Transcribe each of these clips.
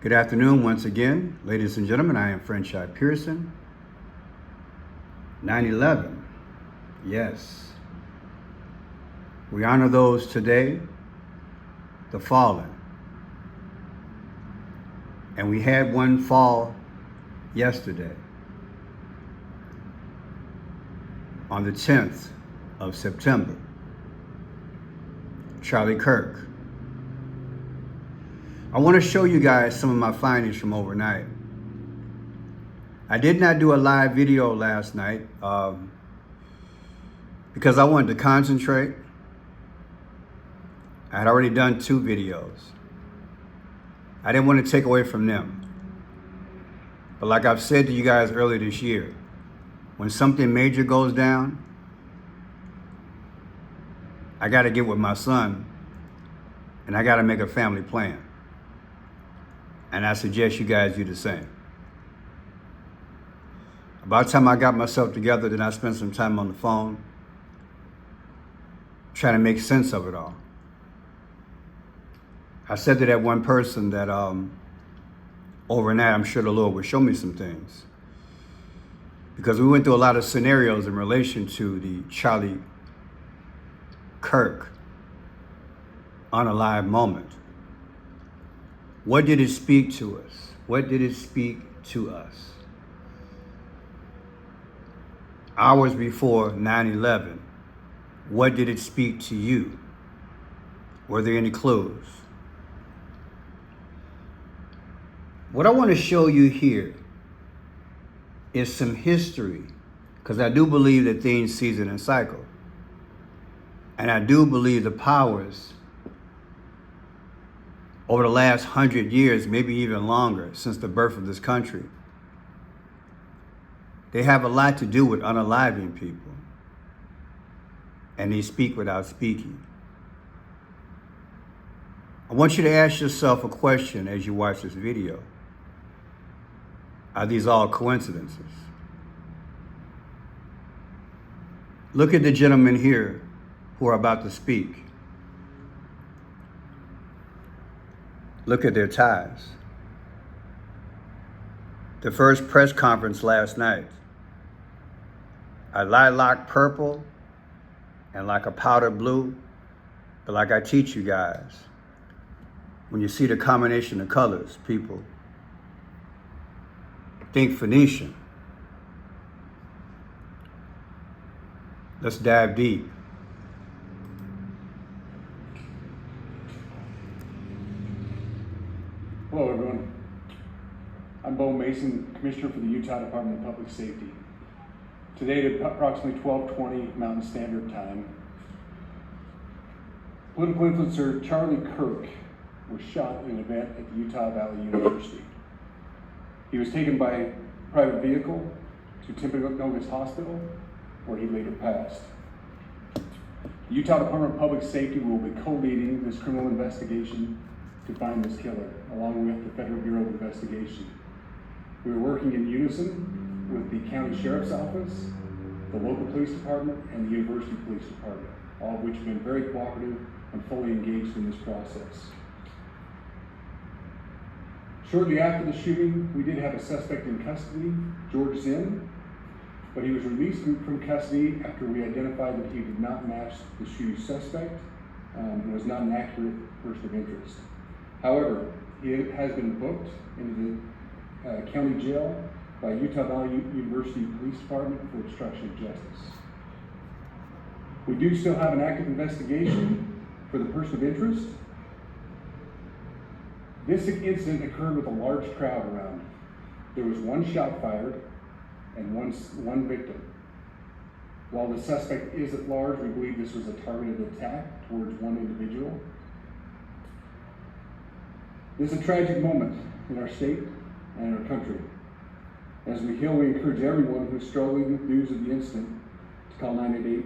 Good afternoon once again, ladies and gentlemen. I am Franchise Pearson. 9/11. Yes. We honor those today, the fallen. And we had one fall yesterday on the 10th of September. Charlie Kirk. I want to show you guys some of my findings from overnight. I did not do a live video last night because I wanted to concentrate. I had already done 2 videos. I didn't want to take away from them. But like I've said to you guys earlier this year, when something major goes down, I got to get with my son and I got to make a family plan. And I suggest you guys do the same. About the time I got myself together, then I spent some time on the phone trying to make sense of it all. I said to that one person that overnight, I'm sure the Lord would show me some things. Because we went through a lot of scenarios in relation to the Charlie Kirk unalive moment. What did it speak to us? What did it speak to us? Hours before 9/11, what did it speak to you? Were there any clues? What I want to show you here is some history, because I do believe that things season and cycle. And I do believe the powers over the last 100 years, maybe even longer, since the birth of this country, they have a lot to do with unaliving people. And they speak without speaking. I want you to ask yourself a question as you watch this video. Are these all coincidences? Look at the gentlemen here who are about to speak. Look at their ties. The first press conference last night, a lilac purple and like a powder blue, but like I teach you guys, when you see the combination of colors, people think Phoenician. Let's dive deep. Hello everyone, I'm Bo Mason, Commissioner for the Utah Department of Public Safety. Today at approximately 12:20 Mountain Standard Time, political influencer Charlie Kirk was shot in an event at the Utah Valley University. He was taken by private vehicle to Timpanogos Hospital, where he later passed. The Utah Department of Public Safety will be co-leading this criminal investigation to find this killer, along with the Federal Bureau of Investigation. We are working in unison with the County Sheriff's Office, the local police department, and the University Police Department, all of which have been very cooperative and fully engaged in this process. Shortly after the shooting, we did have a suspect in custody, George Zinn, but he was released from custody after we identified that he did not match the shooting suspect and was not an accurate person of interest. However, he has been booked into the county jail by Utah Valley University Police Department for obstruction of justice. We do still have an active investigation for the person of interest. This incident occurred with a large crowd around. There was one shot fired and one victim. While the suspect is at large, we believe this was a targeted attack towards one individual. This is a tragic moment in our state and in our country. As we heal, we encourage everyone who's struggling with news of the incident to call 988,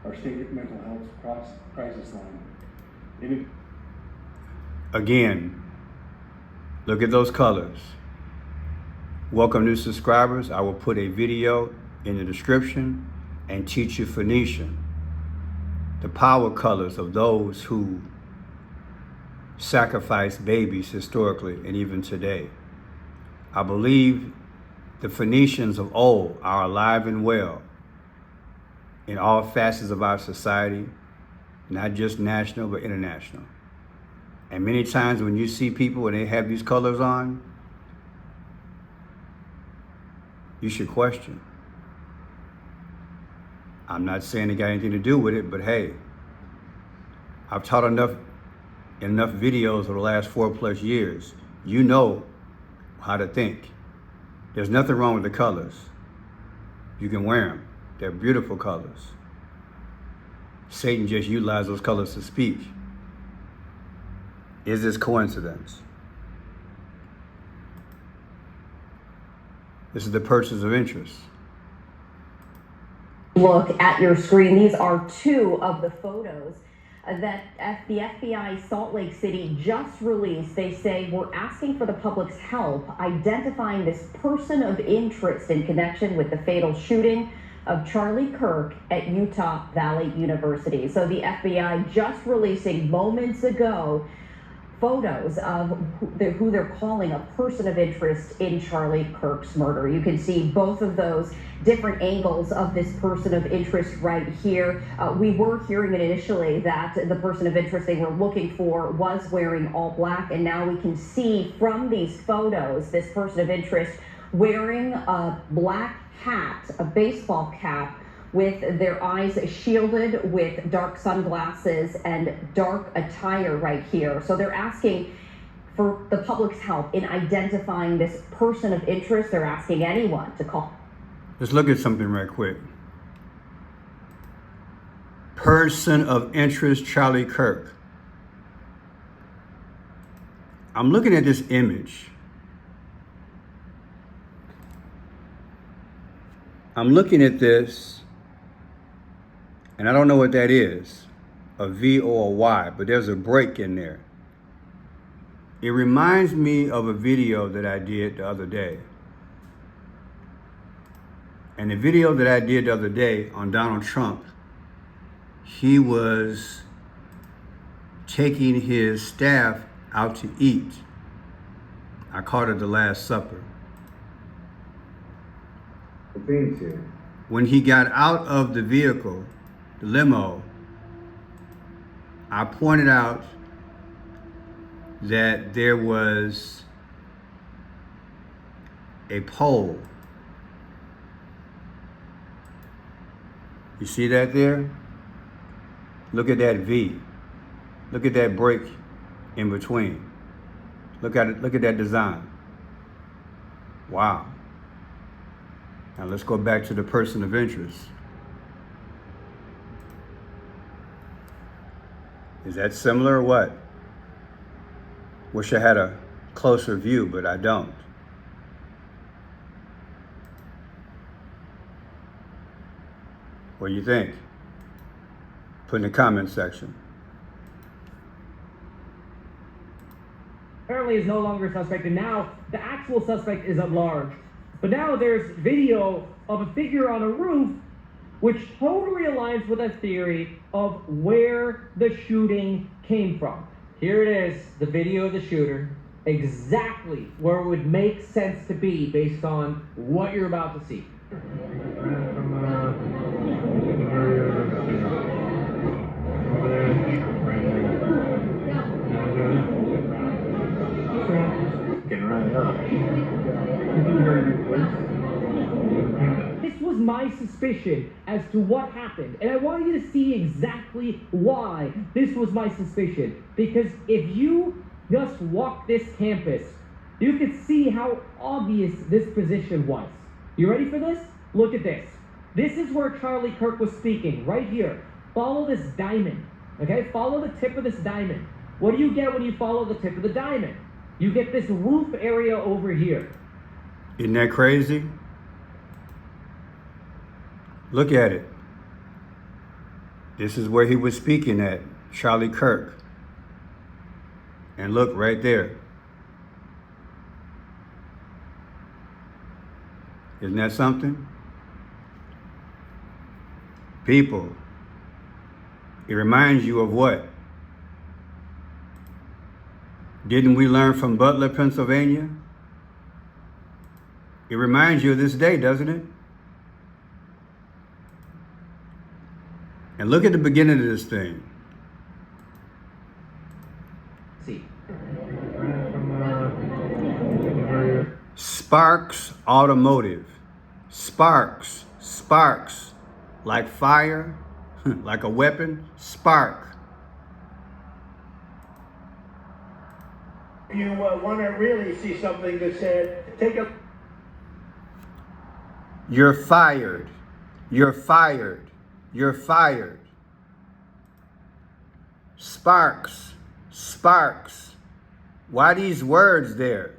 our state mental health crisis line. Again, look at those colors. Welcome new subscribers. I will put a video in the description and teach you Phoenician, the power colors of those who sacrificed babies historically and even today. I believe the Phoenicians of old are alive and well in all facets of our society, not just national, but international. And many times when you see people and they have these colors on, you should question. I'm not saying it got anything to do with it, but hey, I've taught enough videos over the last 4+ years. You know how to think. There's nothing wrong with the colors. You can wear them. They're beautiful colors. Satan just utilized those colors to speak. Is this coincidence? This is the persons of interest. Look at your screen. These are two of the photos that the FBI Salt Lake City just released. They say we're asking for the public's help identifying this person of interest in connection with the fatal shooting of Charlie Kirk at Utah Valley University. So the FBI just releasing moments ago photos of who they're calling a person of interest in Charlie Kirk's murder. You can see both of those different angles of this person of interest right here. We were hearing initially that the person of interest they were looking for was wearing all black, and now we can see from these photos this person of interest wearing a black hat, a baseball cap, with their eyes shielded with dark sunglasses and dark attire right here. So they're asking for the public's help in identifying this person of interest. They're asking anyone to call. Let's look at something right quick. Person of interest, Charlie Kirk. I'm looking at this image. I'm looking at this, and I don't know what that is, a V or a Y, but there's a break in there. It reminds me of a video that I did the other day. And the video that I did the other day on Donald Trump, he was taking his staff out to eat. I called it the Last Supper. When he got out of the vehicle, the limo, I pointed out that there was a pole. You see that there? Look at that V. Look at that break in between. Look at it, look at that design. Wow. Now let's go back to the person of interest. Is that similar or what? Wish I had a closer view, but I don't. What do you think? Put in the comment section. Apparently is no longer a suspect, and now the actual suspect is at large. But now there's video of a figure on a roof which totally aligns with a theory of where the shooting came from. Here it is, the video of the shooter, exactly where it would make sense to be based on what you're about to see. This was my suspicion as to what happened, and I want you to see exactly why this was my suspicion. Because if you just walk this campus, you could see how obvious this position was. You ready for this? Look at this. This is where Charlie Kirk was speaking, right here. Follow this diamond, okay? Follow the tip of this diamond. What do you get when you follow the tip of the diamond? You get this roof area over here. Isn't that crazy? Look at it. This is where he was speaking at, Charlie Kirk. And look right there. Isn't that something? People, it reminds you of what? Didn't we learn from Butler, Pennsylvania? It reminds you of this day, doesn't it? And look at the beginning of this thing. See. Sparks Automotive. Sparks. Sparks. Like fire, like a weapon. Spark. You want to really see something that said, take a... You're fired. You're fired. You're fired. Sparks. Sparks. Why these words there?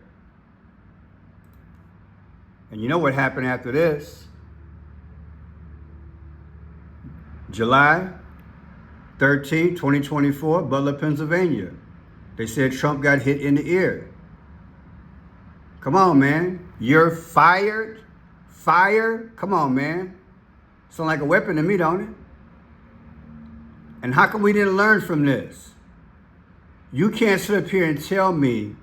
And you know what happened after this? July 13, 2024, Butler, Pennsylvania. They said Trump got hit in the ear. Come on, man. You're fired? Fire? Come on, man. Sound like a weapon to me, don't it? And how come we didn't learn from this? You can't sit up here and tell me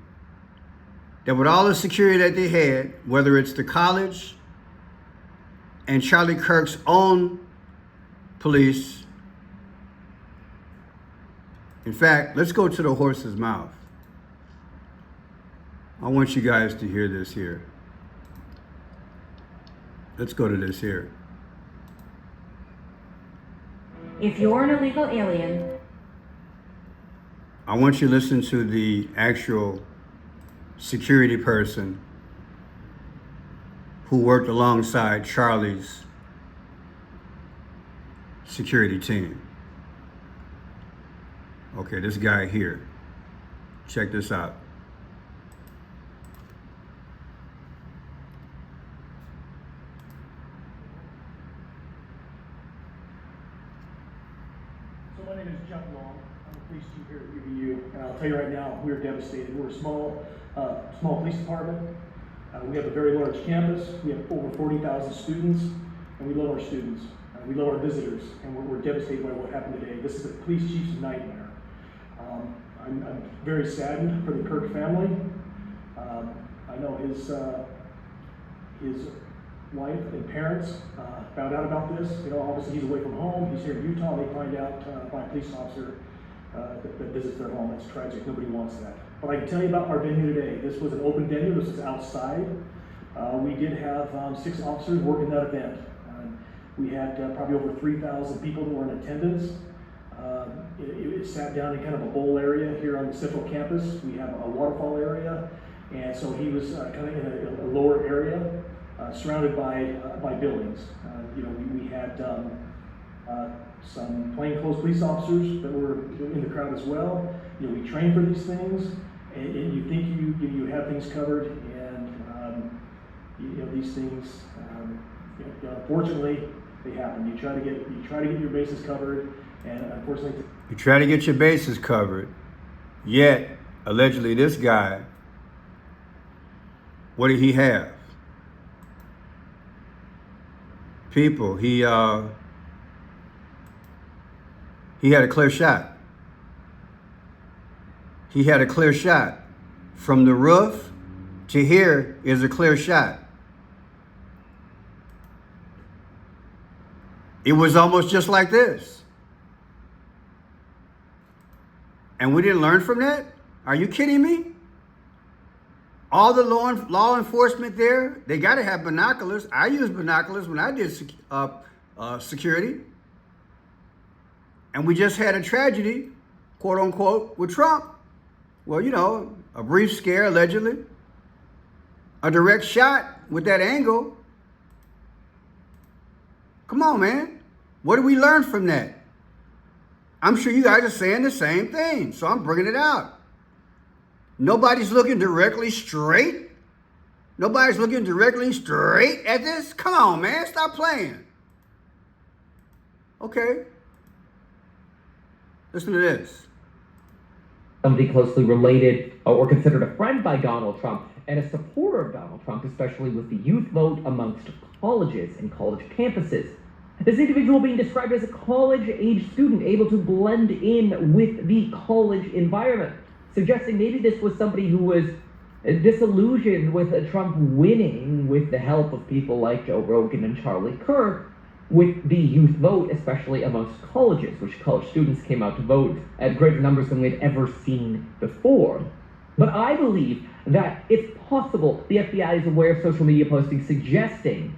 that with all the security that they had, whether it's the college and Charlie Kirk's own police. In fact, let's go to the horse's mouth. I want you guys to hear this here. Let's go to this here. If you're an illegal alien, I want you to listen to the actual security person who worked alongside Charlie's security team. Okay, this guy here. Check this out. So my name is Jeff Long. I'm the police chief here at UVU, and I'll tell you right now, we're devastated. We're a small police department. We have a very large campus. We have over 40,000 students, and we love our students. We love our visitors, and we're devastated by what happened today. This is the police chief's nightmare. I'm very saddened for the Kirk family. I know his wife and parents found out about this. You know, obviously he's away from home. He's here in Utah. They find out by a police officer that visits their home. It's tragic. Nobody wants that. But I can tell you about our venue today. This was an open venue. This was outside. We did have 6 officers working that event. We had probably over 3,000 people that were in attendance. It sat down in kind of a bowl area here on the central campus. We have a waterfall area, and so he was kind of in a lower area, surrounded by buildings. You know, we had some plainclothes police officers that were in the crowd as well. You know, we train for these things, and you think you have things covered, and you know, these things, unfortunately, they happen. You try to get your bases covered, and unfortunately, You try to get your bases covered, yet allegedly this guy, what did he have? People, he had a clear shot. He had a clear shot. From the roof to here is a clear shot. It was almost just like this. And we didn't learn from that? Are you kidding me? All the law enforcement there, they got to have binoculars. I used binoculars when I did security. And we just had a tragedy, quote unquote, with Trump. Well, you know, a brief scare, allegedly. A direct shot with that angle. Come on, man. What did we learn from that? I'm sure you guys are saying the same thing, so I'm bringing it out. Nobody's looking directly straight. Nobody's looking directly straight at this. Come on, man. Stop playing. Okay. Listen to this. Somebody closely related or considered a friend by Donald Trump and a supporter of Donald Trump, especially with the youth vote amongst colleges and college campuses. This individual being described as a college-age student able to blend in with the college environment. suggesting maybe this was somebody who was disillusioned with Trump winning with the help of people like Joe Rogan and Charlie Kirk with the youth vote, especially amongst colleges, which college students came out to vote at greater numbers than we had ever seen before. But I believe that it's possible the FBI is aware of social media postings suggesting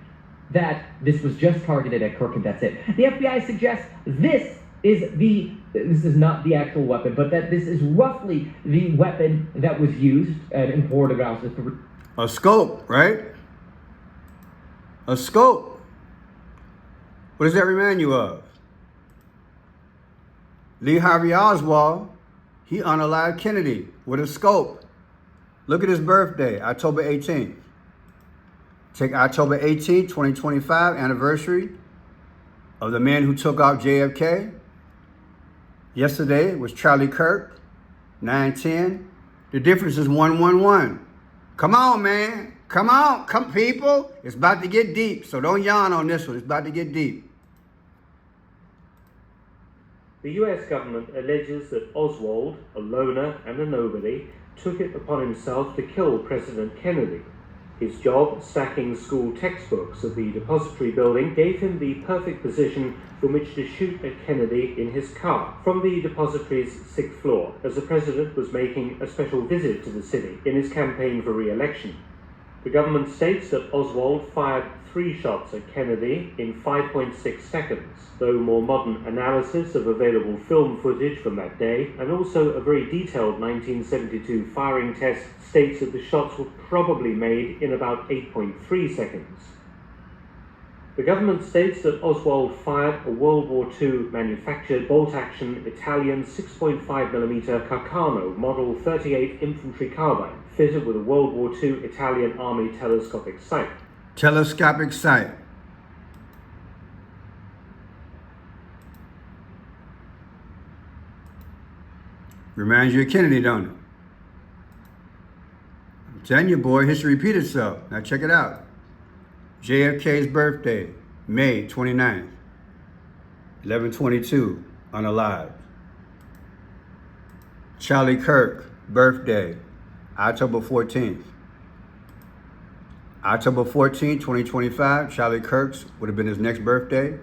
that this was just targeted at Kirk and that's it. The FBI suggests this is not the actual weapon, but that this is roughly the weapon that was used and imported out of the... A scope, right? A scope. What does that remind you of? Lee Harvey Oswald, he unalived Kennedy with a scope. Look at his birthday, October 18th. Take October 18th, 2025, anniversary of the man who took out JFK. Yesterday was Charlie Kirk, 9/10. The difference is 111. Come on, man. Come on, come people. It's about to get deep, so don't yawn on this one. It's about to get deep. The US government alleges that Oswald, a loner and a nobody, took it upon himself to kill President Kennedy. His job, stacking school textbooks at the depository building, gave him the perfect position from which to shoot at Kennedy in his car from the depository's 6th floor, as the president was making a special visit to the city in his campaign for re-election. The government states that Oswald fired 3 shots at Kennedy in 5.6 seconds, though more modern analysis of available film footage from that day, and also a very detailed 1972 firing test, states that the shots were probably made in about 8.3 seconds. The government states that Oswald fired a World War II manufactured bolt-action Italian 6.5mm Carcano Model 38 infantry carbine, fitted with a World War II Italian Army telescopic sight. Telescopic sight. Reminds you of Kennedy, don't it? I'm telling you, boy, history repeats itself. Now check it out. JFK's birthday, May 29th, 11/22, unalived. Charlie Kirk, birthday, October 14th. October 14th, 2025, Charlie Kirk's would have been his next birthday.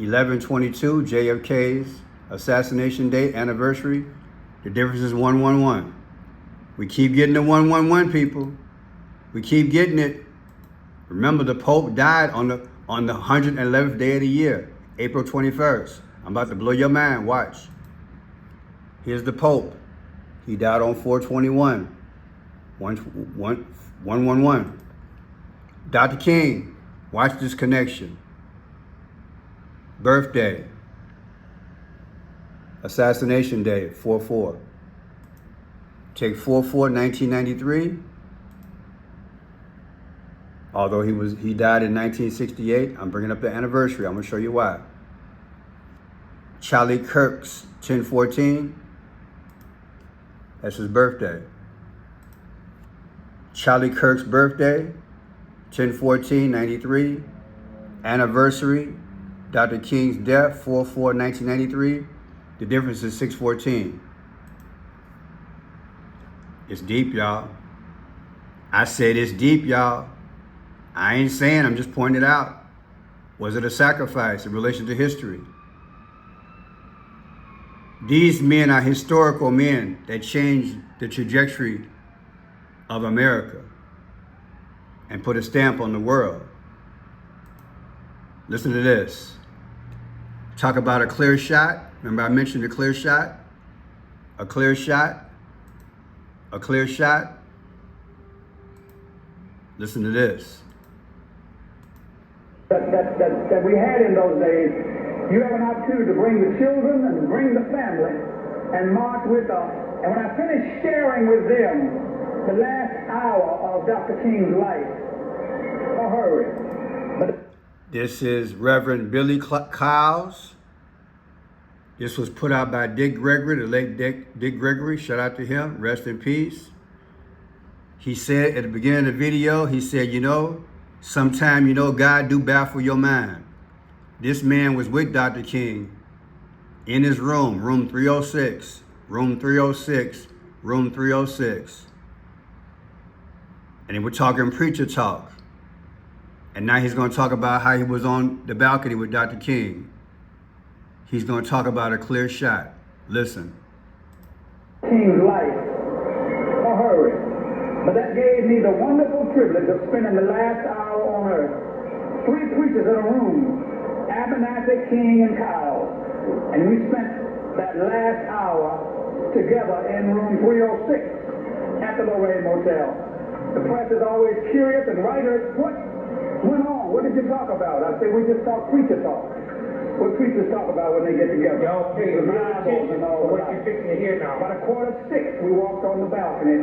11/22, JFK's assassination date, anniversary. The difference is 111. We keep getting the 111, people. We keep getting it. Remember, the Pope died on the 111th day of the year, April 21st. I'm about to blow your mind. Watch. Here's the Pope. He died on 4/21, 111. Dr. King, watch this connection. Birthday. Assassination day, 4/4. Take 4/4, 1993. Although he died in 1968, I'm bringing up the anniversary. I'm gonna show you why. Charlie Kirk's 10/14. That's his birthday. Charlie Kirk's birthday, 10/14/93. Anniversary, Dr. King's death, 4/4, 1993. The difference is 6/14. It's deep, y'all. I said it's deep, y'all. I ain't saying, I'm just pointing it out. Was it a sacrifice in relation to history? These men are historical men that changed the trajectory of America and put a stamp on the world. Listen to this. Talk about a clear shot. Remember I mentioned a clear shot? A clear shot? A clear shot? Listen to this. That we had in those days, you have an opportunity to bring the children and bring the family and march with us. And when I finish sharing with them the last hour of Dr. King's life, don't hurry. This is Reverend Billy Kyles. This was put out by Dick Gregory, the late Dick Gregory. Shout out to him. Rest in peace. He said at the beginning of the video, he said, sometime, God do baffle your mind. This man was with Dr. King in his room 306, room 306, room 306. And they were talking preacher talk. And now he's going to talk about how he was on the balcony with Dr. King. He's going to talk about a clear shot. Listen. King's life or hurry. But that gave me the wonderful privilege of spending the last hour on earth. 3 preachers in a room, Abernathy, King, and Kyle. And we spent that last hour together in room 306 at the Lorraine Motel. The press is always curious, and writers, what went on? What did you talk about? I say, we just talk preacher talk. What preachers talk about when they get together. Y'all pay real attention to what you're fixing to hear now. About 5:45, we walked on the balcony,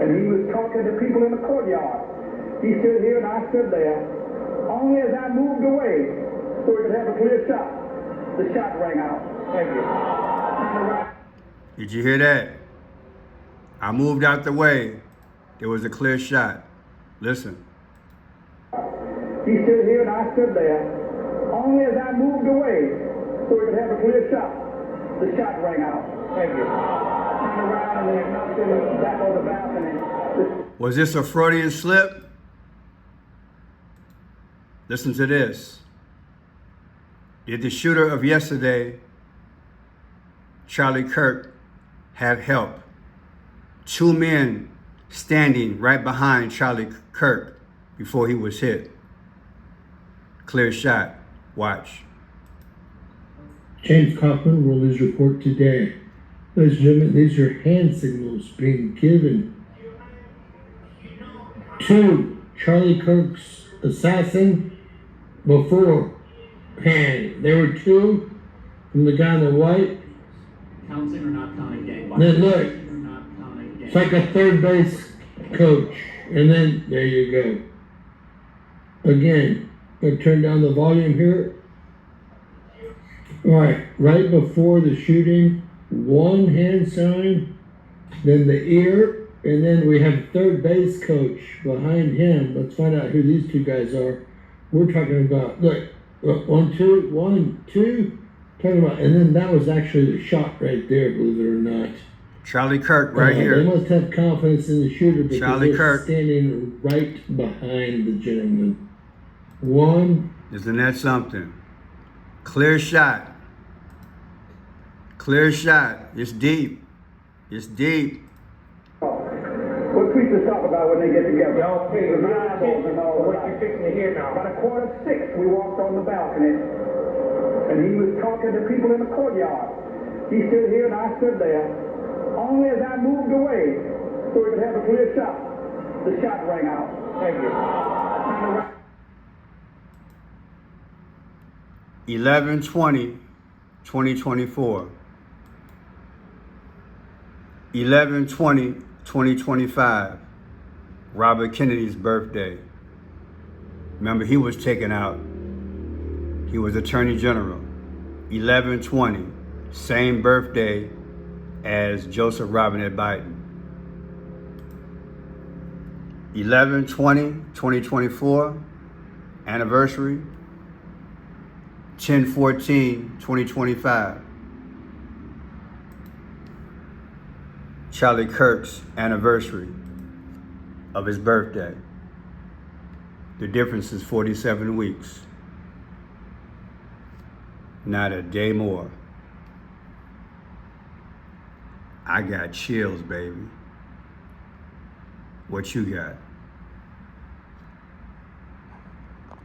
and he was talking to people in the courtyard. He stood here and I stood there. Only as I moved away, so we could have a clear shot, the shot rang out. Thank you. Did you hear that? I moved out the way. There was a clear shot. Listen. He stood here and I stood there. Only as I moved away, so we could have a clear shot, the shot rang out. Thank you. Turned around and then knocked him back on the balcony. Was this a Freudian slip? Listen to this. Did the shooter of yesterday, Charlie Kirk, have help? 2 men standing right behind Charlie Kirk before he was hit. Clear shot. Watch. James Kaufman, World News Report today. Ladies and gentlemen, these are hand signals being given to Charlie Kirk's assassin beforehand. There were 2 from the guy in the white. Counting or not counting game? Then look, it's like a third base coach. And then, there you go. Again, I'm going to turn down the volume here. All right before the shooting, 1 hand sign, then the ear, and then we have third base coach behind him. Let's find out who these 2 guys are. We're talking about, look, 1, 2, 1, 2, talking about, and then that was actually the shot right there, believe it or not. Charlie Kirk right here. They must have confidence in the shooter because Charlie they're Kirk standing right behind the gentleman. 1. Isn't that something? Clear shot. Clear shot. It's deep. It's deep. What preachers talk about when they get together. Y'all pay real attention to what you're fixing to hear now. About 5:45, we walked on the balcony, and he was talking to people in the courtyard. He stood here and I stood there. Only as I moved away, so we could have a clear shot, the shot rang out. Thank you. 11/20/2024. 11/20/2025. Robert Kennedy's birthday. Remember, he was taken out. He was Attorney General. 11/20. Same birthday as Joseph Robinette Biden. 11/20/2024. Anniversary. 10/14/2025. Charlie Kirk's anniversary of his birthday. The difference is 47 weeks. Not a day more. I got chills, baby. What you got?